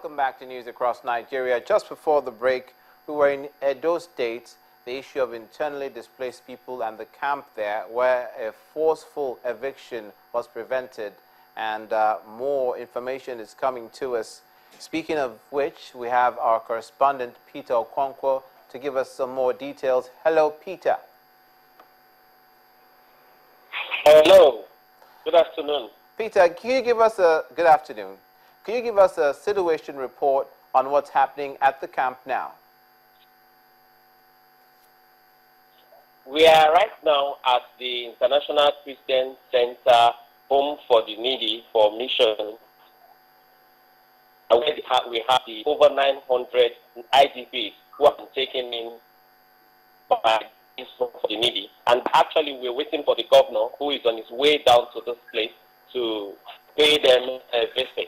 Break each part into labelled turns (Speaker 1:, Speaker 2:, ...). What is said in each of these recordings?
Speaker 1: Welcome back to News Across Nigeria. Just before the break, we were in Kano State, the issue of internally displaced people and the camp there, where a forceful eviction was prevented, and more information is coming to us. Speaking of which, we have our correspondent, Peter Okonkwo, to give us some more details. Hello, Peter.
Speaker 2: Hello. Good afternoon.
Speaker 1: Peter, can you give us a good afternoon? Can you give us a situation report on what's happening at the camp now?
Speaker 2: We are right now at the International Christian Center Home for the Needy for Mission, where we have the over 900 IDPs who have been taken in by for the needy. And actually, we're waiting for the governor, who is on his way down to this place, to pay them a visit.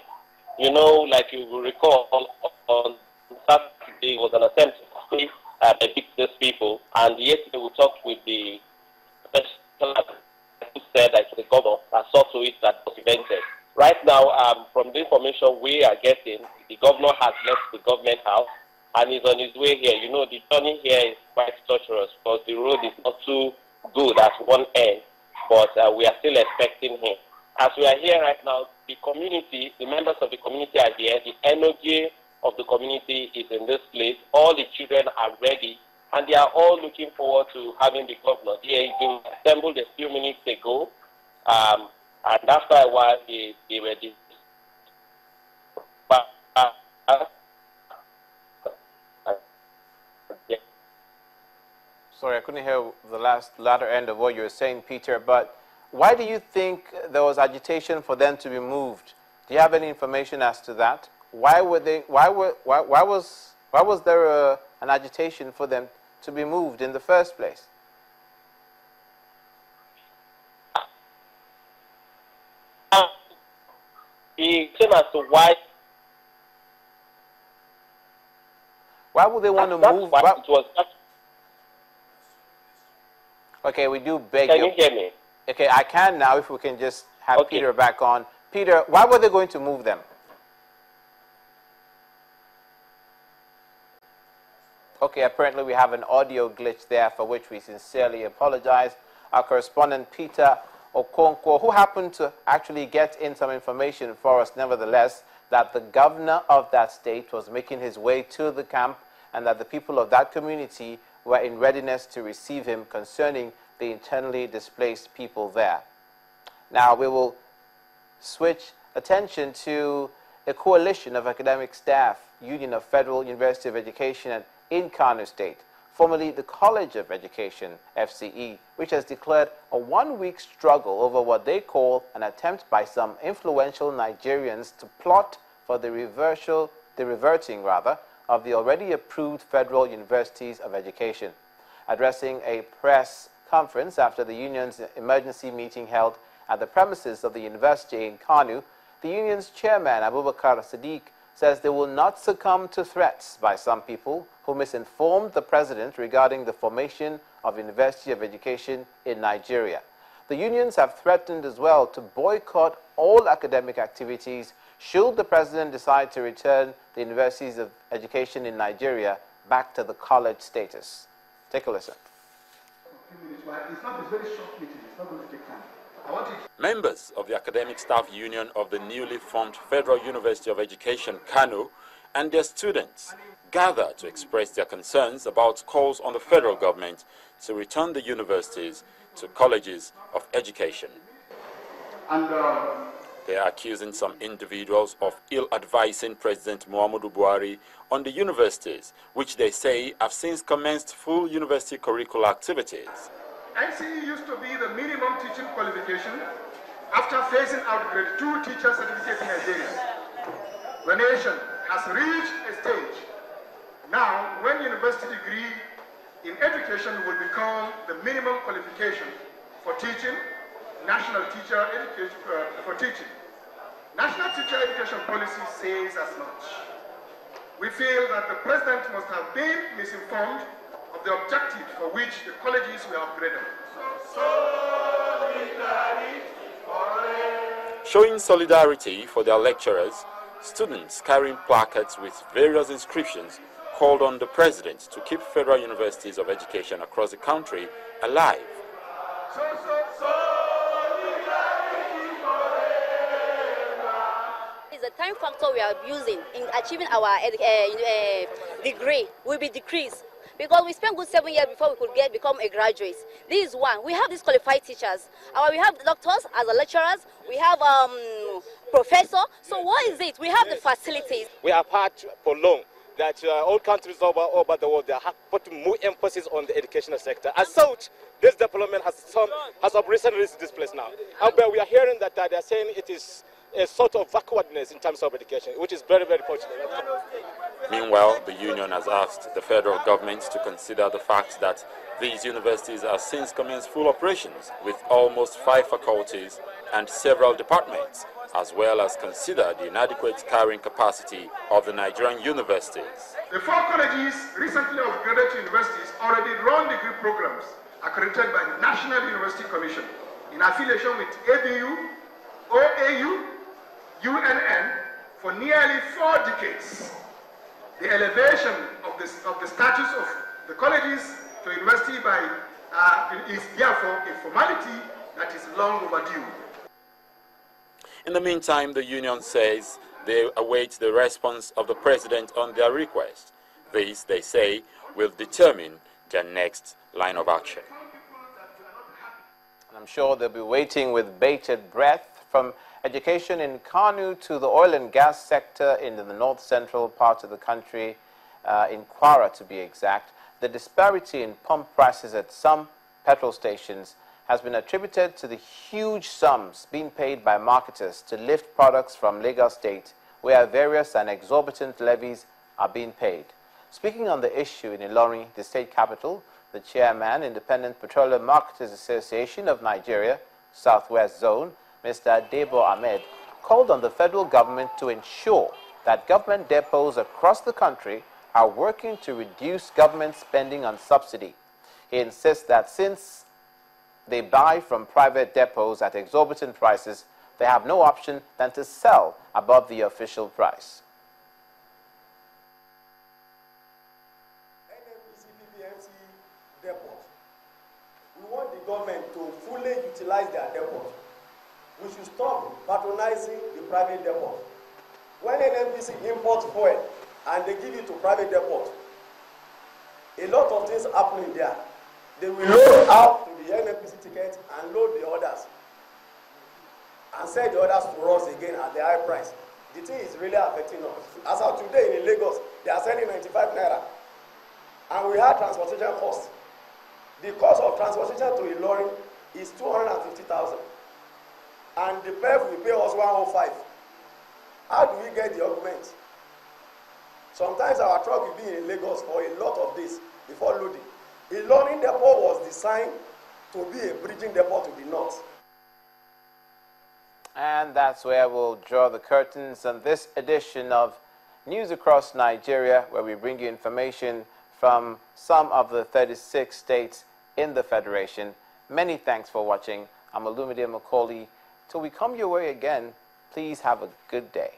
Speaker 2: You know, like you will recall, on Saturday was an attempt to evict these people, and yesterday we talked with the special who said that the governor has saw to it that was prevented. Right now, from the information we are getting, the governor has left the government house and is on his way here. You know, the journey here is quite torturous because the road is not too good at one end, but we are still expecting him. As we are here right now, the community, the members of the community are here, the energy of the community is in this place, all the children are ready, and they are all looking forward to having the governor. They assembled a few minutes ago, and after a while, they were
Speaker 1: Sorry, I couldn't hear the latter end of what you were saying, Peter, but why do you think there was agitation for them to be moved? Do you have any information as to that? Why was there an agitation for them to be moved in the first place?
Speaker 2: The same as to why
Speaker 1: would they want to move? Okay, we do beg you.
Speaker 2: Can you hear me?
Speaker 1: Okay, I can now, if we can just have
Speaker 2: Okay.
Speaker 1: Peter back on. Peter, why were they going to move them? Okay, apparently we have an audio glitch there, for which we sincerely apologize. Our correspondent, Peter Okonkwo, who happened to actually get in some information for us, nevertheless, that the governor of that state was making his way to the camp and that the people of that community were in readiness to receive him concerning the internally displaced people there. Now, we will switch attention to a coalition of academic staff, Union of Federal University of Education in Kano State, formerly the College of Education, FCE, which has declared a one-week struggle over what they call an attempt by some influential Nigerians to plot for the reverting of the already approved Federal Universities of Education. Addressing a press conference after the union's emergency meeting held at the premises of the university in Kano, the union's chairman, Abubakar Sadiq, says they will not succumb to threats by some people who misinformed the president regarding the formation of University of Education in Nigeria. The unions have threatened as well to boycott all academic activities should the president decide to return the Universities of Education in Nigeria back to the college status. Take a listen.
Speaker 3: Members of the Academic Staff Union of the newly formed Federal University of Education, Kano, and their students gather to express their concerns about calls on the federal government to return the universities to colleges of education. They are accusing some individuals of ill-advising President Muhammadu Buhari on the universities, which they say have since commenced full university curricular activities.
Speaker 4: NCE used to be the minimum teaching qualification after phasing out grade 2 teacher certificate in Nigeria. The nation has reached a stage now when university degree in education will become the minimum qualification for teaching, national teacher education for teaching. National teacher education policy says as much. We feel that the president must have been misinformed of the objective for which the colleges were upgraded.
Speaker 3: Showing solidarity for their lecturers, students carrying placards with various inscriptions called on the president to keep federal universities of education across the country alive.
Speaker 5: The time factor we are using in achieving our degree will be decreased because we spent good 7 years before we could become a graduate. This is one. We have these qualified teachers. We have doctors as lecturers. We have professors. So what is it? We have the facilities.
Speaker 6: We have had for long that all countries over the world, they have put more emphasis on the educational sector. As such, this development has recently reached this place now. But we are hearing that they are saying it is a sort of backwardness in terms of education, which is very, very fortunate.
Speaker 3: Meanwhile, the union has asked the federal government to consider the fact that these universities have since commenced full operations with almost 5 faculties and several departments, as well as consider the inadequate carrying capacity of the Nigerian universities.
Speaker 4: The 4 colleges recently upgraded to universities already run degree programs accredited by the National University Commission in affiliation with ABU, OAU, UNN for nearly 4 decades. The elevation of the status of the colleges to university is therefore a formality that is long overdue.
Speaker 3: In the meantime, the union says they await the response of the president on their request. This, they say, will determine their next line of action.
Speaker 1: I'm sure they'll be waiting with bated breath. From education in Kano to the oil and gas sector in the north-central part of the country, in Kwara to be exact, the disparity in pump prices at some petrol stations has been attributed to the huge sums being paid by marketers to lift products from Kano State, where various and exorbitant levies are being paid. Speaking on the issue in Ilorin, the state capital, the chairman, Independent Petroleum Marketers Association of Nigeria, Southwest Zone, Mr. Debo Ahmed, called on the federal government to ensure that government depots across the country are working to reduce government spending on subsidy. He insists that since they buy from private depots at exorbitant prices, they have no option than to sell above the official price.
Speaker 7: NNPC depot. We want the government to fully utilize their depot. We should stop patronizing the private depot. When NNPC imports fuel and they give it to private depot, a lot of things happening there. They will load out to the NNPC ticket and load the others and sell the others to us again at the high price. The thing is really affecting us. As of today in Lagos, they are selling 95 naira. And we have transportation costs. The cost of transportation to Ilorin is 250,000. And the PEF will pay us 105. How do we get the argument? Sometimes our truck will be in Lagos for a lot of days before loading. The loading depot was designed to be a bridging depot to the north.
Speaker 1: And that's where we'll draw the curtains on this edition of News Across Nigeria, where we bring you information from some of the 36 states in the Federation. Many thanks for watching. I'm Olumide Macaulay. Till we come your way again, please have a good day.